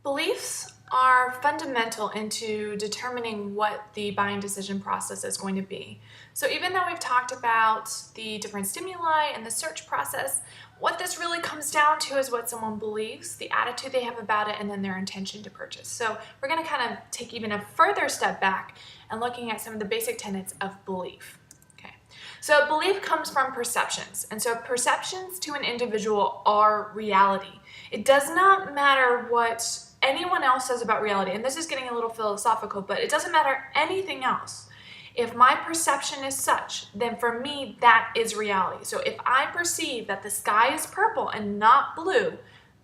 Beliefs are fundamental into determining what the buying decision process is going to be. So even though we've talked about the different stimuli and the search process, what this really comes down to is what someone believes, the attitude they have about it, and then their intention to purchase. So we're going to kind of take even a further step back and looking at some of the basic tenets of belief. Okay. So belief comes from perceptions, and so perceptions to an individual are reality. It does not matter what anyone else says about reality, and this is getting a little philosophical, but it doesn't matter anything else. If my perception is such, then for me, that is reality. So if I perceive that the sky is purple and not blue,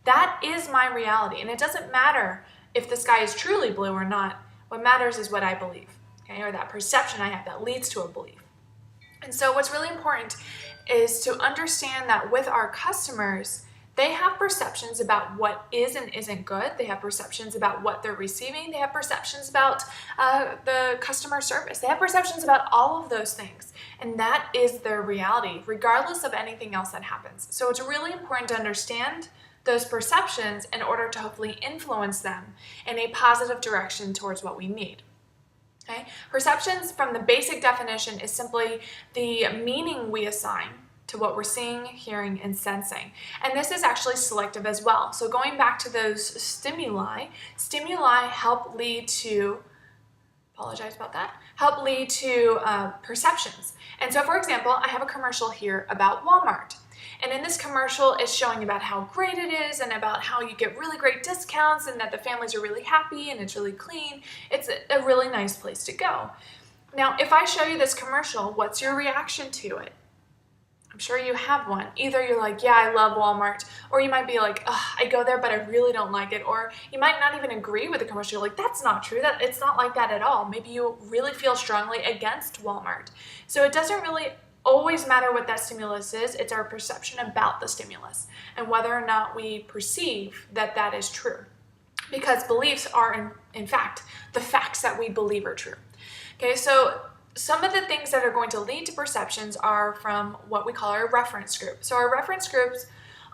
that is my reality. And it doesn't matter if the sky is truly blue or not. What matters is what I believe, okay, or that perception I have that leads to a belief. And so what's really important is to understand that with our customers, they have perceptions about what is and isn't good. They have perceptions about what they're receiving. They have perceptions about the customer service. They have perceptions about all of those things. And that is their reality, regardless of anything else that happens. So it's really important to understand those perceptions in order to hopefully influence them in a positive direction towards what we need. Okay? Perceptions, from the basic definition, is simply the meaning we assign to what we're seeing, hearing, and sensing. And this is actually selective as well. So going back to those stimuli help lead to, help lead to perceptions. And so for example, I have a commercial here about Walmart. And in this commercial, it's showing about how great it is and about how you get really great discounts and that the families are really happy and it's really clean. It's a really nice place to go. Now, if I show you this commercial, what's your reaction to it? I'm sure you have one. Either you're like, yeah, I love Walmart, or you might be like, I go there, but I really don't like it. Or you might not even agree with the commercial. You're like, that's not true. It's not like that at all. Maybe you really feel strongly against Walmart. So it doesn't really always matter what that stimulus is. It's our perception about the stimulus and whether or not we perceive that that is true. Because beliefs are, in fact, the facts that we believe are true. Okay, so some of the things that are going to lead to perceptions are from what we call our reference group. So our reference groups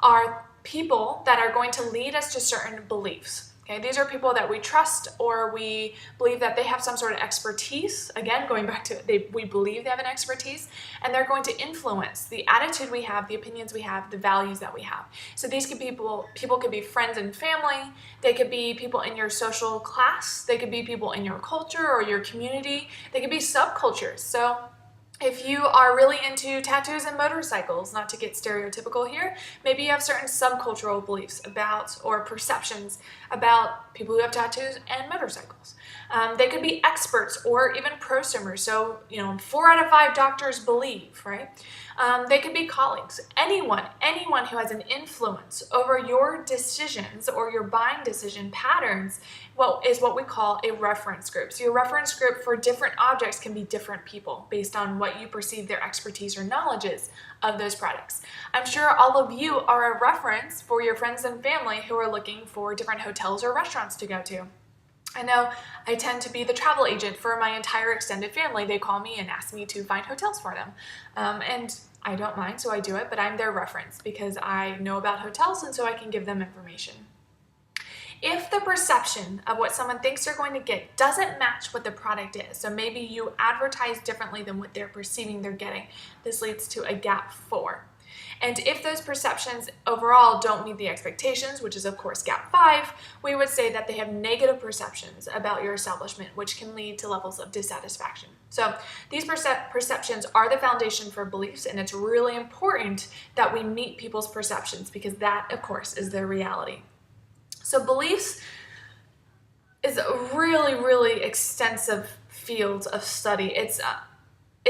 are people that are going to lead us to certain beliefs. Okay, these are people that we trust or we believe that they have some sort of expertise. Again, going back to we believe they have an expertise, and they're going to influence the attitude we have, the opinions we have, the values that we have. So these could be people could be friends and family. They could be people in your social class. They could be people in your culture or your community. They could be subcultures. So if you are really into tattoos and motorcycles, not to get stereotypical here, maybe you have certain subcultural beliefs about or perceptions about people who have tattoos and motorcycles. They could be experts or even prosumers. So, 4 out of 5 doctors believe, right? They could be colleagues. Anyone who has an influence over your decisions or your buying decision patterns is what we call a reference group. So your reference group for different objects can be different people based on what you perceive their expertise or knowledge is of those products. I'm sure all of you are a reference for your friends and family who are looking for different hotels or restaurants to go to. I know I tend to be the travel agent for my entire extended family. They call me and ask me to find hotels for them. And I don't mind, so I do it, but I'm their reference because I know about hotels and so I can give them information. If the perception of what someone thinks they're going to get doesn't match what the product is, so maybe you advertise differently than what they're perceiving they're getting, this leads to a gap 4. And if those perceptions overall don't meet the expectations, which is of course gap 5, we would say that they have negative perceptions about your establishment, which can lead to levels of dissatisfaction. So these perceptions are the foundation for beliefs, and it's really important that we meet people's perceptions because that, of course, is their reality. So beliefs is a really, really extensive field of study. It's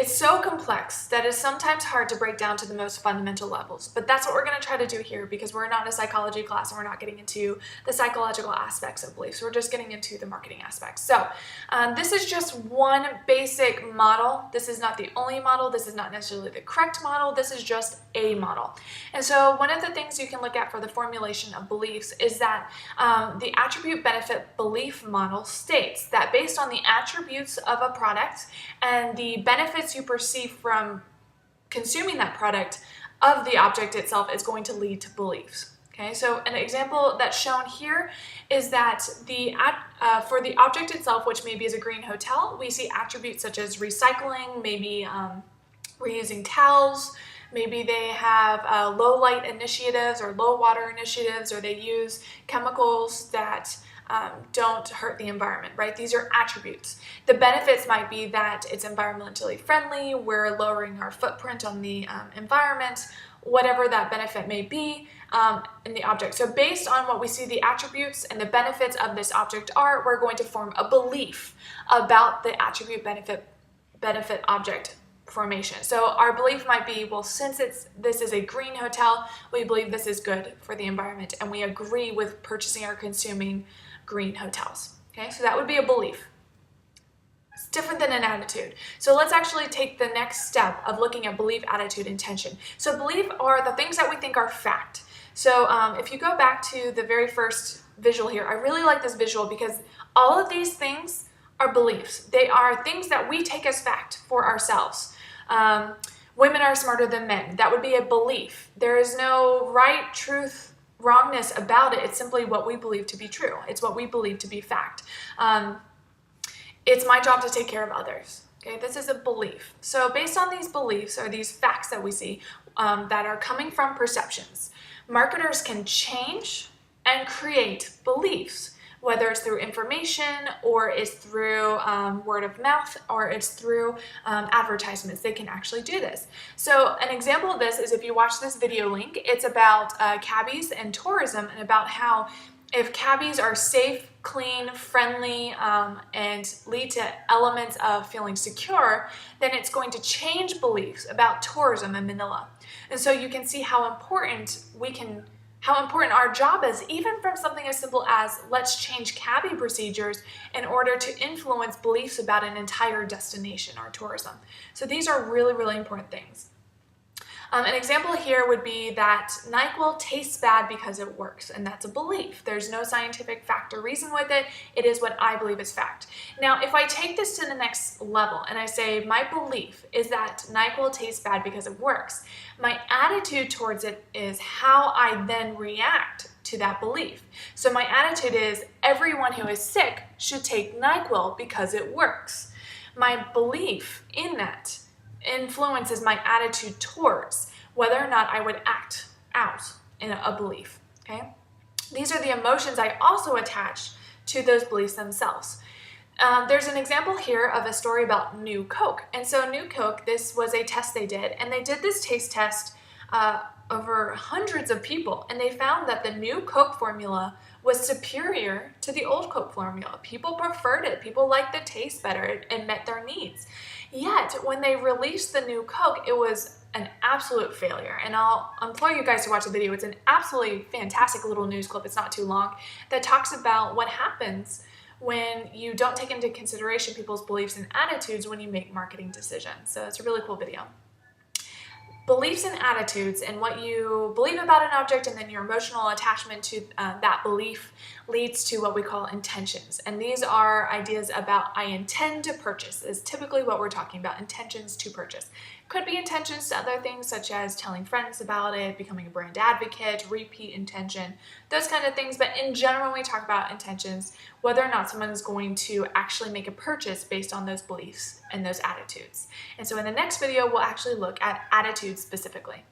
so complex that it's sometimes hard to break down to the most fundamental levels, but that's what we're going to try to do here because we're not a psychology class and we're not getting into the psychological aspects of beliefs. We're just getting into the marketing aspects. So this is just one basic model. This is not the only model. This is not necessarily the correct model. This is just a model. And so one of the things you can look at for the formulation of beliefs is that the attribute benefit belief model states that based on the attributes of a product and the benefits you perceive from consuming that product of the object itself is going to lead to beliefs. Okay, so an example that's shown here is that for the object itself, which maybe is a green hotel, we see attributes such as recycling, maybe reusing towels, maybe they have low light initiatives or low water initiatives, or they use chemicals that don't hurt the environment, right? These are attributes. The benefits might be that it's environmentally friendly, we're lowering our footprint on the environment, whatever that benefit may be in the object. So based on what we see the attributes and the benefits of this object are, we're going to form a belief about the attribute benefit object formation. So our belief might be, well, since this is a green hotel, we believe this is good for the environment, and we agree with purchasing or consuming green hotels. Okay, so that would be a belief. It's different than an attitude. So let's actually take the next step of looking at belief, attitude, intention. So belief are the things that we think are fact. So if you go back to the very first visual here, I really like this visual because all of these things are beliefs. They are things that we take as fact for ourselves. Women are smarter than men. That would be a belief. There is no right, truth, wrongness about it. It's simply what we believe to be true. It's what we believe to be fact. It's my job to take care of others. Okay, this is a belief. So based on these beliefs or these facts that we see that are coming from perceptions, marketers can change and create beliefs, whether it's through information or it's through word of mouth or it's through advertisements. They can actually do this. So an example of this is if you watch this video link, it's about cabbies and tourism, and about how if cabbies are safe, clean, friendly, and lead to elements of feeling secure, then it's going to change beliefs about tourism in Manila. And so you can see how important our job is, even from something as simple as let's change cabbie procedures in order to influence beliefs about an entire destination or tourism. So these are really, really important things. An example here would be that NyQuil tastes bad because it works, and that's a belief. There's no scientific fact or reason with it. It is what I believe is fact. Now, if I take this to the next level and I say my belief is that NyQuil tastes bad because it works, my attitude towards it is how I then react to that belief. So my attitude is everyone who is sick should take NyQuil because it works. My belief in that influences my attitude towards whether or not I would act out in a belief. Okay, these are the emotions I also attach to those beliefs themselves. There's an example here of a story about New Coke. And so New Coke, this was a test they did, and they did this taste test over hundreds of people, and they found that the New Coke formula was superior to the old Coke formula. People preferred it. People liked the taste better. It met their needs. Yet, when they released the New Coke, it was an absolute failure. And I'll implore you guys to watch the video. It's an absolutely fantastic little news clip. It's not too long, that talks about what happens when you don't take into consideration people's beliefs and attitudes when you make marketing decisions. So it's a really cool video. Beliefs and attitudes, and what you believe about an object and then your emotional attachment to that belief leads to what we call intentions. And these are ideas about I intend to purchase is typically what we're talking about, intentions to purchase. Could be intentions to other things such as telling friends about it, becoming a brand advocate, repeat intention, those kind of things. But in general, when we talk about intentions, whether or not someone is going to actually make a purchase based on those beliefs and those attitudes. And so in the next video, we'll actually look at attitudes specifically.